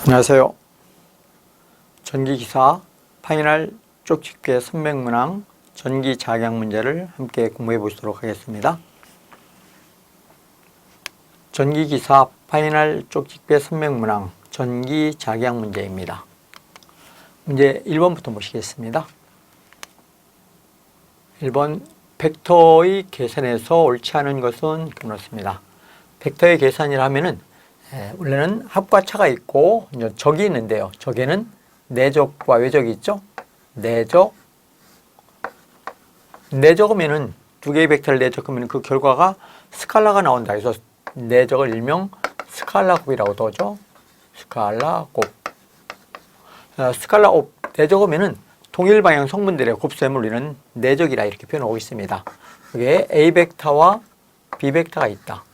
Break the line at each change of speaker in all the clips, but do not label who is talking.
안녕하세요. 전기기사 파이널 쪽집게 선행문항 전기작용 문제를 함께 공부해 보시도록 하겠습니다. 전기기사 파이널 쪽집게 선행문항 전기작용 문제입니다. 문제 1번부터 보시겠습니다. 1번 벡터의 계산에서 옳지 않은 것은 그렇습니다. 벡터의 계산이라 하면은 원래는 합과 차가 있고 적이 있는데요. 적에는 내적과 외적이 있죠. 내적이면은 두 개의 벡터를 내적하면 그 결과가 스칼라가 나온다. 그래서 내적을 일명 스칼라곱이라고도 하죠. 스칼라곱. 스칼라곱 내적이면은 동일 방향 성분들의 곱셈을 우리는 내적이라 이렇게 표현하고 있습니다. 여기에 A 벡터와 B 벡터가 있다.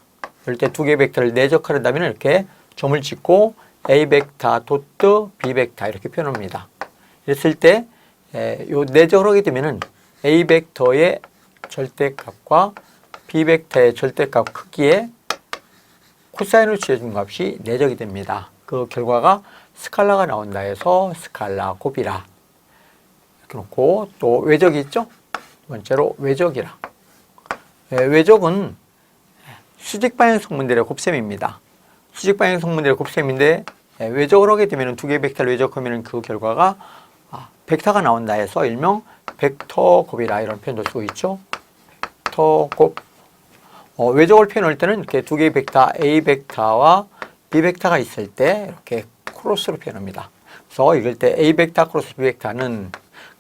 이럴 때 두 개의 벡터를 내적하려면 이렇게 점을 찍고 A 벡터 도트 B 벡터 이렇게 표현합니다. 이랬을 때 요 내적을 하게 되면은 A 벡터의 절대값과 B 벡터의 절대값 크기에 코사인을 취해준 값이 내적이 됩니다. 그 결과가 스칼라가 나온다 해서 스칼라 곱이라 이렇게 놓고, 또 외적이 있죠. 두 번째로 외적이라. 외적은 수직방향 성분들의 곱셈입니다. 수직방향 성분들의 곱셈인데 외적을 하게 되면 두 개의 벡터를 외적하면 그 결과가 벡터가 나온다 해서 일명 벡터곱이라 이런 표현도 쓰고 있죠. 벡터곱. 외적을 표현할 때는 이렇게 두 개의 벡터 A 벡터와 B 벡터가 있을 때 이렇게 크로스로 표현합니다. 그래서 이럴 때 A 벡터 크로스 B 벡터는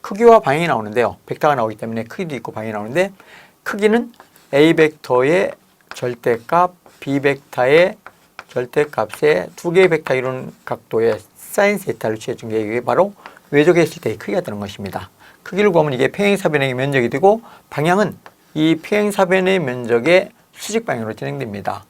크기와 방향이 나오는데요. 벡터가 나오기 때문에 크기도 있고 방향이 나오는데, 크기는 A 벡터의 절대값, B 벡터의 절대값에 두 개의 벡터 이룬 각도의 사인 세타를 취해준 게 이게 바로 외적에 있을 때의 크기가 되는 것입니다. 크기를 구하면 이게 평행사변의 면적이 되고, 방향은 이 평행사변의 면적의 수직 방향으로 진행됩니다.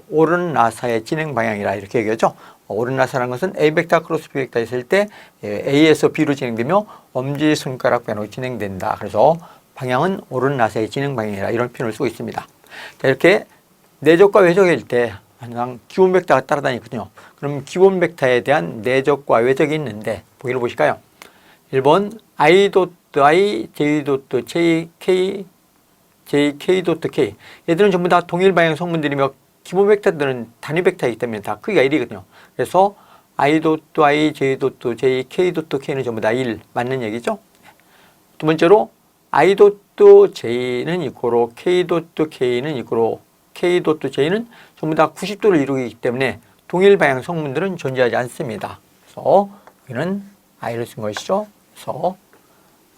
오른 나사의 진행 방향이라 이렇게 얘기하죠. 오른 나사라는 것은 A 벡터 크로스 B 벡터 있을 때 A에서 B로 진행되며 엄지손가락 변으로 진행된다. 그래서 방향은 오른 나사의 진행 방향이라 이런 표현을 쓰고 있습니다. 자, 이렇게 내적과 외적일 때 항상 기본 벡터가 따라다니거든요. 그럼 기본 벡터에 대한 내적과 외적이 있는데 보기를 보실까요? 1번 I 도트 I, J 도트 J, K, J, K 도트 K. 얘들은 전부 다 동일 방향 성분들이며 기본 벡터들은 단위 벡터이기 때문에 다 크기가 1이거든요. 그래서 I 도트 I, J 도트 J, K 도트 K는 전부 다 1 맞는 얘기죠. 두 번째로 I 도트 J는 이코로 K 도트 K는 이코로 K 도트 J는 전부 다 90도를 이루기 때문에 동일 방향 성분들은 존재하지 않습니다. 그래서 여기는 I를 쓴 것이죠. 그래서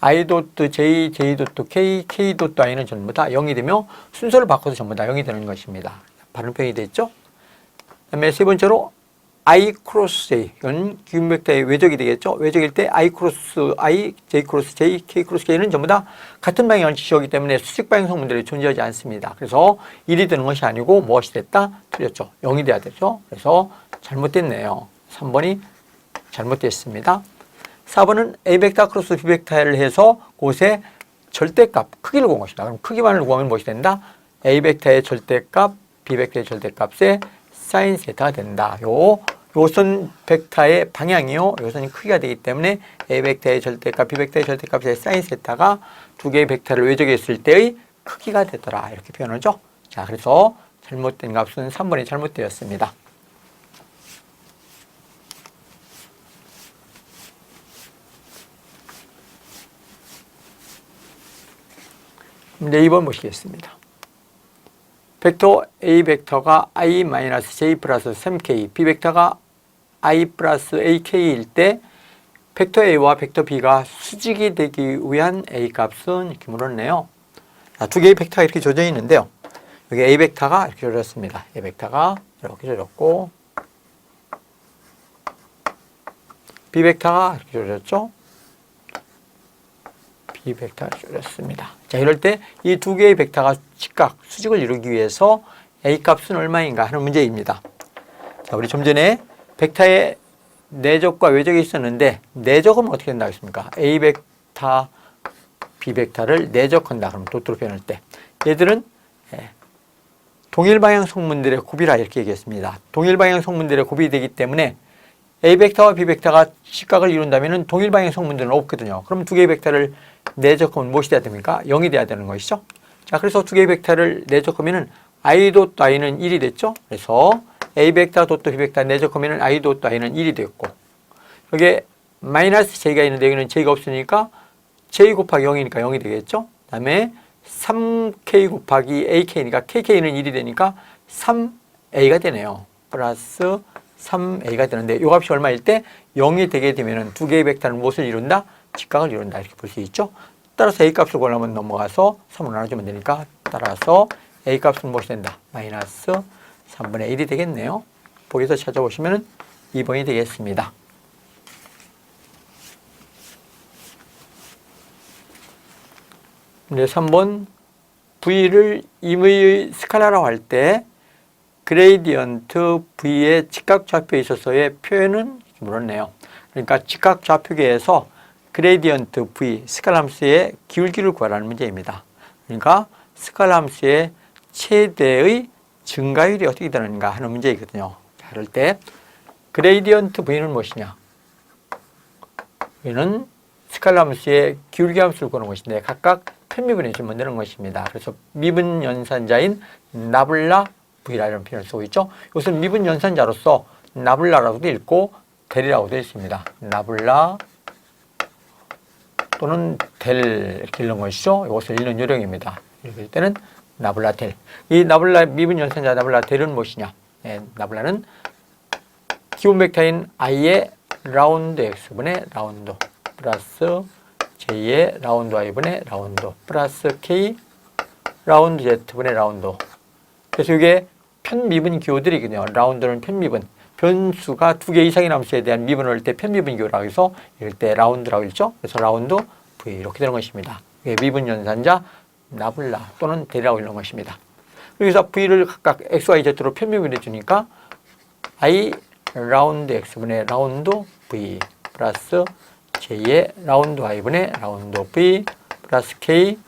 I 도트 J, J 도트 K, K 도트 I는 전부 다 0이 되며 순서를 바꿔서 전부 다 0이 되는 것입니다. 발음표현이 됐죠. 그 다음에 세 번째로 I 크로스 J, 이건 기본 벡터의 외적이 되겠죠. 외적일 때 I 크로스 I, J 크로스 J, K 크로스 K는 전부 다 같은 방향을 지시하기 때문에 수직 방향 성분들이 존재하지 않습니다. 그래서 1이 되는 것이 아니고 무엇이 됐다? 틀렸죠. 0이 돼야 되죠. 그래서 잘못됐네요. 3번이 잘못됐습니다. 4번은 A 벡터 크로스 B 벡터를 해서 곳의 절대값, 크기를 구한 것이다. 그럼 크기만을 구하면 무엇이 된다? A 벡터의 절대값, B 벡터의 절대값의 사인 세타가 된다. 요선 벡터의 방향이요, 요선이 크기가 되기 때문에 A 벡터의 절대값, B 벡터의 절대값의 사인 세타가 두 개의 벡터를 외적했을 때의 크기가 되더라. 이렇게 표현하죠. 자, 그래서 잘못된 값은 3번이 잘못되었습니다. 문제 2번 보시겠습니다. 벡터 A 벡터가 I-J 플러스 3K, B 벡터가 I 플러스 AK일 때 벡터 A와 벡터 B가 수직이 되기 위한 A 값은 이렇게 물었네요. 두 개의 벡터가 이렇게 조져 있는데요. 여기 A 벡터가 이렇게 조졌습니다. A 벡터가 이렇게 조졌고, B 벡터가 이렇게 조졌죠. B 벡터가 조졌습니다. 자, 이럴 때 이 두 개의 벡터가 직각 수직을 이루기 위해서 A 값은 얼마인가 하는 문제입니다. 자, 우리 좀 전에 벡터의 내적과 외적이 있었는데 내적은 어떻게 된다고 했습니까? A 벡터, B 벡터를 내적한다. 그러면 도트로 표현할 때 얘들은 동일 방향 성분들의 곱이라 이렇게 얘기했습니다. 동일 방향 성분들의 곱이 되기 때문에 A 벡터와 B 벡터가 직각을 이룬다면 동일 방향 성분들은 없거든요. 그럼 두 개의 벡터를 내적하면 무엇이 돼야 됩니까? 0이 돼야 되는 것이죠. 자, 그래서 두 개의 벡터를 내적하면 I 도 I는 1이 됐죠. 그래서 A 벡터 도트 B 벡터 내적하면 I 도 I는 1이 됐고, 여기에 마이너스 J가 있는데 여기는 J가 없으니까 J 곱하기 0이니까 0이 되겠죠. 그 다음에 3K 곱하기 AK니까 KK는 1이 되니까 3A가 되네요. 플러스 3A가 되는데 이 값이 얼마일 때 0이 되게 되면 두 개의 벡터는 무엇을 이룬다? 직각을 이룬다. 이렇게 볼 수 있죠. 따라서 A 값을 구하려면 넘어가서 3으로 나눠주면 되니까 따라서 A 값은 무엇이 된다? 마이너스 3분의 1이 되겠네요. 보기에서 찾아보시면 2번이 되겠습니다. 이제 3번 V를 임의 스칼라라고 할 때 그레이디언트 V의 직각좌표에 있어서의 표현은 물었네요. 그러니까 직각좌표계에서 그레이디언트 V 스칼라함수의 기울기를 구하라는 문제입니다. 그러니까 스칼라함수의 최대의 증가율이 어떻게 되는가 하는 문제이거든요. 자, 그럴 때 그레이디언트 V는 무엇이냐? V는 스칼라함수의 기울기 함수를 구하는 것인데 각각 편미분해 주면 되는 것입니다. 그래서 미분 연산자인 나블라 V라는 표현을 쓰고 있죠. 이것은 미분 연산자로서 나블라라고도 읽고 델이라고도 있습니다. 나블라 또는 델 이렇게 읽는 것이죠. 이것을 읽는 요령입니다. 읽을 때는 나블라 델. 이 나블라 미분 연산자 나블라 델은 무엇이냐? 나블라는 기본 벡터인 i의 라운드 x분의 라운드 플러스 j의 라운드 y분의 라운드 플러스 k 라운드 z분의 라운드. 그래서 이게 편미분 기호들이거든요. 라운드는 편미분. 변수가 두 개 이상의 함수에 대한 미분을 할 때 편미분 기호라고 해서 이럴 때 라운드라고 읽죠. 그래서 라운드 V 이렇게 되는 것입니다. 미분 연산자 나블라 또는 델이라고 읽는 것입니다. 여기서 V를 각각 X, Y, Z로 편미분해 주니까 I 라운드 X분의 라운드 V 플러스 J의 라운드 Y분의 라운드 V 플러스 K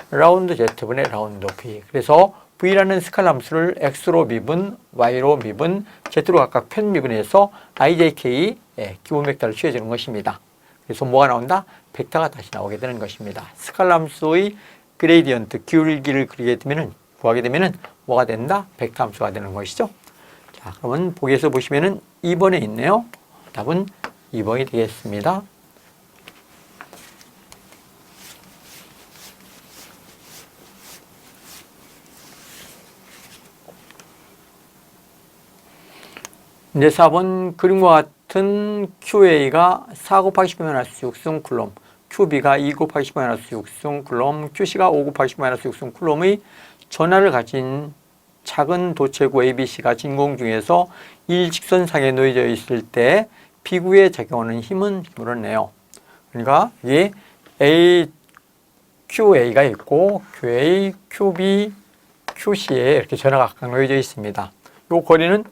라운드 Z분의 라운드 V. 그래서 V라는 스칼라 함수를 X로 미분, Y로 미분, Z로 각각 편미분해서 IJK 기본 벡터를 취해주는 것입니다. 그래서 뭐가 나온다? 벡터가 다시 나오게 되는 것입니다. 스칼라 함수의 그레이디언트 기울기를 그리게 되면은 구하게 되면은 뭐가 된다? 벡터 함수가 되는 것이죠. 자, 그러면 보기에서 보시면은 2번에 있네요. 답은 2번이 되겠습니다. 이제 4번 그림과 같은 QA가 4 곱하기 10-6승 쿨롬, QB가 2 곱하기 10-6승 쿨롬, QC가 5 곱하기 10-6승 쿨롬의 전하를 가진 작은 도체구 ABC가 진공 중에서 일직선상에 놓여져 있을 때 B구에 작용하는 힘은 물었네요. 그러니까 이게 QA가 있고 QA, QB, QC에 이렇게 전하가 각각 놓여져 있습니다. 이 거리는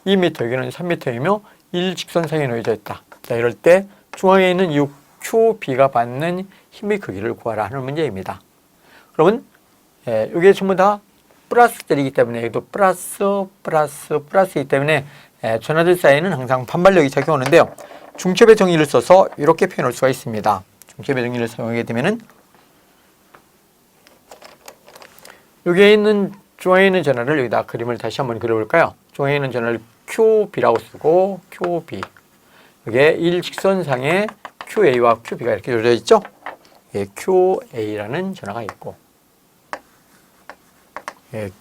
2m, 여기는 3m이며 일직선상에 놓여져 있다. 자, 이럴 때 중앙에 있는 이 QB가 받는 힘의 크기를 구하라 하는 문제입니다. 그러면 이게 전부 다 플러스들이기 때문에 여기도 플러스이기 때문에 전하들 사이에는 항상 반발력이 작용하는데요. 중첩의 정의를 써서 이렇게 표현할 수가 있습니다. 중첩의 정의를 사용하게 되면은 여기에 있는 중앙에 있는 전하를 여기다 그림을 다시 한번 그려볼까요? 중앙에 있는 전하를 QB라고 쓰고 QB, 이게 일직선상에 QA와 QB가 이렇게 놓여져 있죠? QA라는 전하가 있고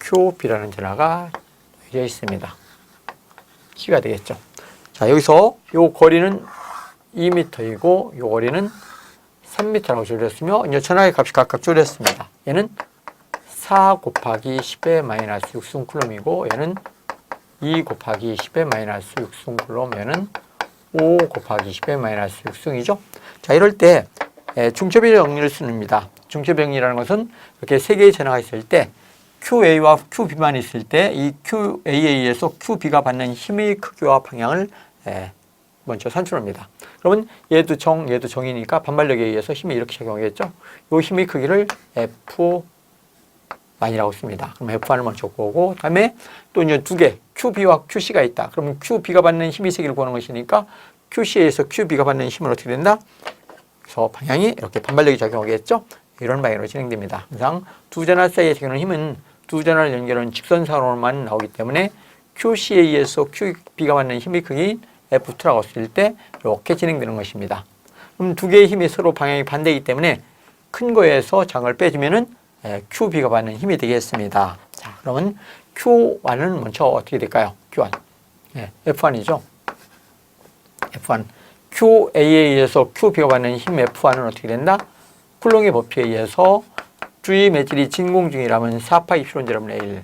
QB라는 전하가 놓여져 있습니다. C가 되겠죠. 자, 여기서 이 거리는 2m이고 이 거리는 3m라고 줄였으며 이제 전하의 값이 각각 줄였습니다. 얘는 4 곱하기 10의 마이너스 6승 쿨롬이고 얘는 2 곱하기 10의 마이너스 6승 쿨롬, 얘는 5 곱하기 10의 마이너스 6승이죠. 자, 이럴 때 중첩의 정리를 씁니다. 중첩의 정리라는 것은 이렇게 세 개의 전하가 있을 때 QA와 QB만 있을 때 이 QA에서 QB가 받는 힘의 크기와 방향을 먼저 산출합니다. 그러면 얘도 정이니까 반발력에 의해서 힘이 이렇게 작용하겠죠. 이 힘의 크기를 F 만이라고 씁니다. 그럼 F1을 먼저 구하고, 다음에 또 이제 두 개, QB와 QC가 있다. 그러면 QB가 받는 힘의 세기를 구하는 것이니까 QC에 의해서 QB가 받는 힘은 어떻게 된다? 그래서 방향이 이렇게 반발력이 작용하겠죠? 이런 방향으로 진행됩니다. 항상 두 전화 사이에 작용하는 힘은 두 전화를 연결하는 직선상으로만 나오기 때문에 QC에 의해서 QB가 받는 힘의 크기 F2라고 쓸 때 이렇게 진행되는 것입니다. 그럼 두 개의 힘이 서로 방향이 반대이기 때문에 큰 거에서 장을 빼주면은 QB가 받는 힘이 되겠습니다. 자, 그러면 Q1은 먼저 어떻게 될까요? Q1. F1이죠. F1. QA에 의해서 QB가 받는 힘 F1은 어떻게 된다? 쿨롱의 법칙에 의해서 주위 매질이 진공 중이라면 4파이 epsilon 제곱분의 1.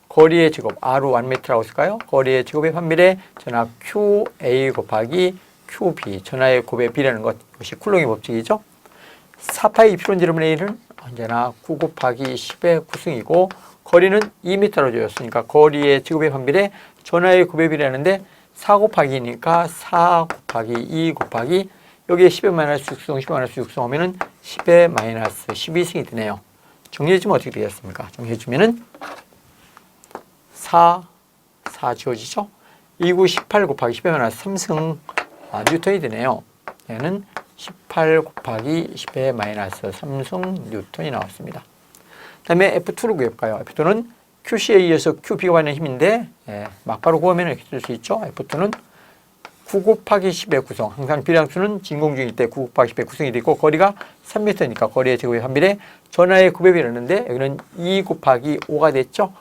거리의 제곱, R1m라고 쓸까요? 거리의 제곱의 반비례 전하 QA 곱하기 QB, 전하의 곱의 비례하는 것, 이것이 쿨롱의 법칙이죠. 4파이 epsilon 제곱분의 1은 언제나 9 곱하기 10의 9승이고 거리는 2m로 주었으니까 거리의 제곱의 반비례 전하의 곱의 비례하는데 4 곱하기니까 4 곱하기 2 곱하기 여기에 10의 마이너스 6승, 10의 마이너스 6승 하면은 10의 마이너스 12승이 되네요. 정리해주면 어떻게 되겠습니까? 정리해주면은 4 지워지죠? 2, 9, 18 곱하기 10의 마이너스 3승 뉴턴이 되네요. 얘는 18 곱하기 10의 마이너스 3승 뉴턴이 나왔습니다. 그 다음에 F2를 구해볼까요? F2는 QC에 의해서 QB가 받는 힘인데 막바로 구하면 이렇게 쓸 수 있죠. F2는 9 곱하기 10의 9승. 항상 비례함수는 진공중일 때 9 곱하기 10의 9승이 되고 거리가 3m니까 거리의 제곱의 반비례 전하의 9배 비례하는데 여기는 2 곱하기 5가 됐죠.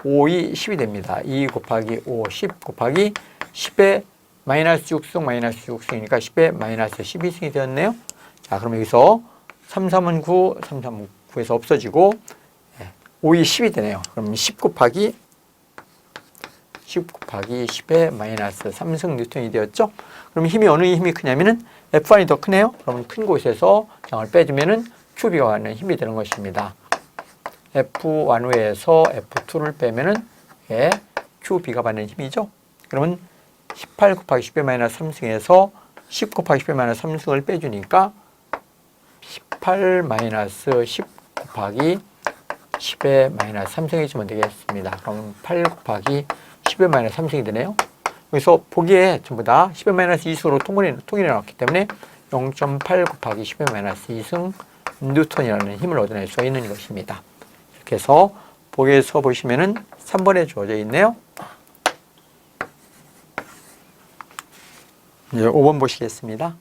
5, 2, 10이 됩니다. 2 곱하기 5, 10 곱하기 10의 마이너스 6승, 마이너스 6승이니까 10의 마이너스 12승이 되었네요. 자, 그럼 여기서 3, 3은 9, 3, 3은 9에서 없어지고 5, 2, 10이 되네요. 그럼 10 곱하기 10의 마이너스 3승 뉴턴이 되었죠. 그럼 힘이 어느 힘이 크냐면은 F1이 더 크네요. 그러면 큰 곳에서 장을 빼주면은 QB가 받는 힘이 되는 것입니다. F1 외에서 F2를 빼면은 QB가 받는 힘이죠. 그러면 18 곱하기 10의 마이너스 3승에서 10 곱하기 10의 마이너스 3승을 빼주니까 18 마이너스 10 곱하기 10의 마이너스 3승이 주면 되겠습니다. 그럼 8 곱하기 10의 마이너스 3승이 되네요. 여기서 보기에 전부 다 10의 마이너스 2승으로 통일해 놨기 때문에 0.8 곱하기 10의 마이너스 2승 뉴턴이라는 힘을 얻어낼 수 있는 것입니다. 이렇게 해서 보기에서 보시면은 3번에 주어져 있네요. 이제 5번 보시겠습니다.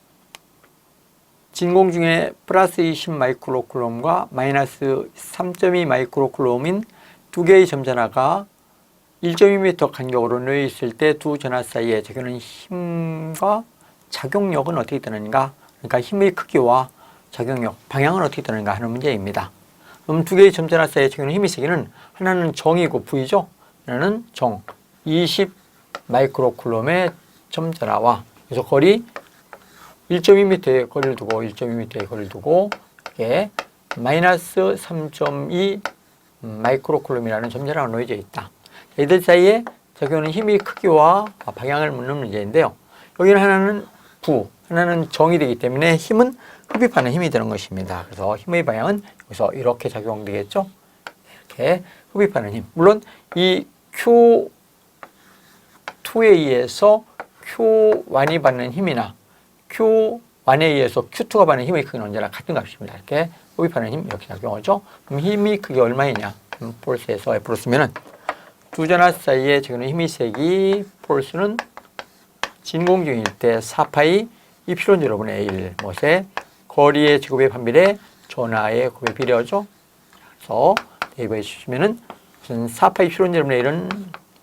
진공 중에 플러스 20 마이크로쿨롬과 마이너스 3.2 마이크로쿨롬인 두 개의 점전화가 1.2m 간격으로 놓여 있을 때 두 전화 사이에 적용하는 힘과 작용력은 어떻게 되는가? 그러니까 힘의 크기와 작용력, 방향은 어떻게 되는가 하는 문제입니다. 그럼 두 개의 점전화 사이에 적용하는 힘의 세기는 하나는 정이고 V죠. 하나는 정, 20 마이크로쿨롬의 점전화와 그래서 거리 1.2m의 거리를 두고 1.2m의 거리를 두고 이게 마이너스 3.2 마이크로쿨롬이라는 점전화가 놓여져 있다. 이들 사이에 적용하는 힘의 크기와 방향을 묻는 문제인데요. 여기는 하나는 부, 하나는 정이 되기 때문에 힘은 흡입하는 힘이 되는 것입니다. 그래서 힘의 방향은 여기서 이렇게 작용되겠죠. 이렇게 흡입하는 힘. 물론 이 Q2에 의해서 Q1이 받는 힘이나 Q1에 의해서 Q2가 받는 힘의 크기는 언제나 같은 값입니다. 이렇게 흡입하는 힘 이렇게 작용하죠. 그럼 힘의 크기 얼마이냐? 폴스에서 F로 쓰면은 두 전화 사이에 적용하는 힘의 세기 폴스는 진공 중일 때 4파이 이프실론 제곱분의 1 못의 거리의 제곱의 반비례 전하의 곱의 비례하죠. 그래서 대입해 주시면은 4파이 이프실론 제곱분의 1은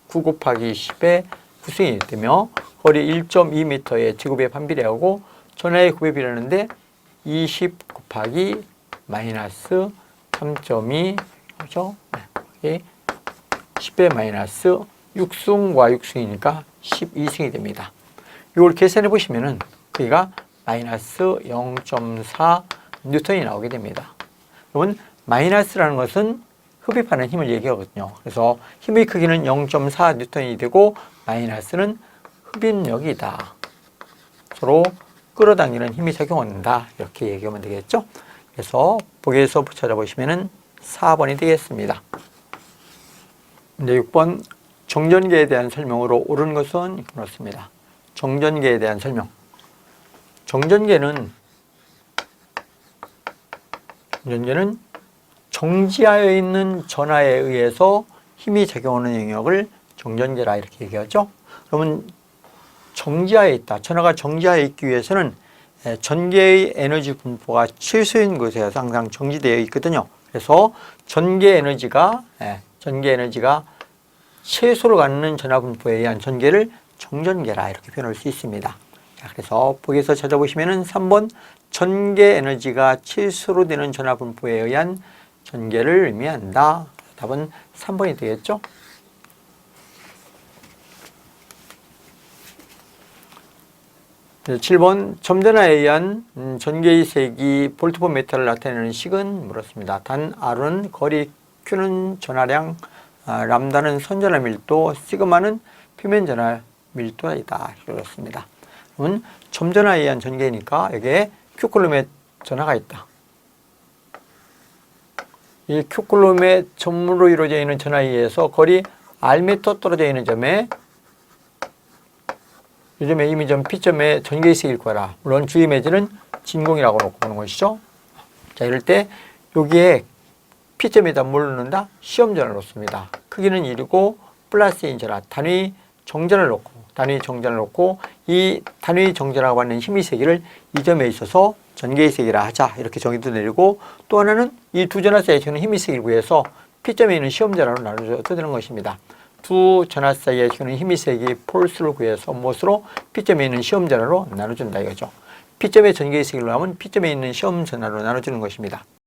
9 곱하기 10의 9승이 되며 거리 1.2m의 제곱의 반비례하고 전하의 곱의 비례하는데 20 곱하기 마이너스 3.2 그렇죠? 네. 10의 마이너스 6승과 6승이니까 12승이 됩니다. 이걸 계산해 보시면은 크기가 마이너스 0.4 뉴턴이 나오게 됩니다. 그러면 마이너스라는 것은 흡입하는 힘을 얘기하거든요. 그래서 힘의 크기는 0.4 뉴턴이 되고 마이너스는 흡입력이다. 서로 끌어당기는 힘이 작용한다. 이렇게 얘기하면 되겠죠. 그래서 보기에서 찾아보시면은 4번이 되겠습니다. 이제 6번 정전계에 대한 설명으로 옳은 것은 그렇습니다. 정전계에 대한 설명. 정전계는 정지하여 있는 전하에 의해서 힘이 작용하는 영역을 정전계라 이렇게 얘기하죠. 그러면 정지하에 있다. 전하가 정지하에 있기 위해서는 전개의 에너지 분포가 최소인 곳에서 항상 정지되어 있거든요. 그래서 전개 에너지가 최소로 갖는 전하 분포에 의한 전개를 정전계라 이렇게 표현할 수 있습니다. 자, 그래서 보기에서 찾아보시면은 3번 전개 에너지가 최소로 되는 전하 분포에 의한 전개를 의미한다. 답은 3번이 되겠죠. 7번 점전하에 의한 전개의 색이 볼트포메터를 나타내는 식은 물었습니다. 단 R은 거리, Q는 전하량, 람다는 선전하 밀도, 시그마는 표면 전하 밀도이다. 그렇습니다. 그러면 점전하에 의한 전개니까 여기에 Q쿨럼의 전하가 있다. 이 Q쿨럼의 점으로 이루어져 있는 전하에 의해서 거리 Rm 떨어져 있는 점에 요즘에 이미 점 P점에 전개의 색일 거라. 물론 주의 매질은 진공이라고 놓고 보는 것이죠. 자, 이럴 때 여기에 P점에다 뭘 넣는다? 시험전을 놓습니다. 크기는 1이고 플러스인 전하, 단위 정전을 놓고 이 단위 정전하고 받는 힘의 세기를 이 점에 있어서 전개의 세기라 하자. 이렇게 정의도 내리고 또 하나는 이 두 전하 사이에 주는 힘의 세기를 구해서 P점에 있는 시험전하로 나눠줘도 되는 것입니다. 두 전하 사이에 주는 힘의 세기 폴스를 구해서 무엇으로? P점에 있는 시험전하로 나눠준다 이거죠. P점의 전개의 세기를 하면 P점에 있는 시험전하로 나눠주는 것입니다.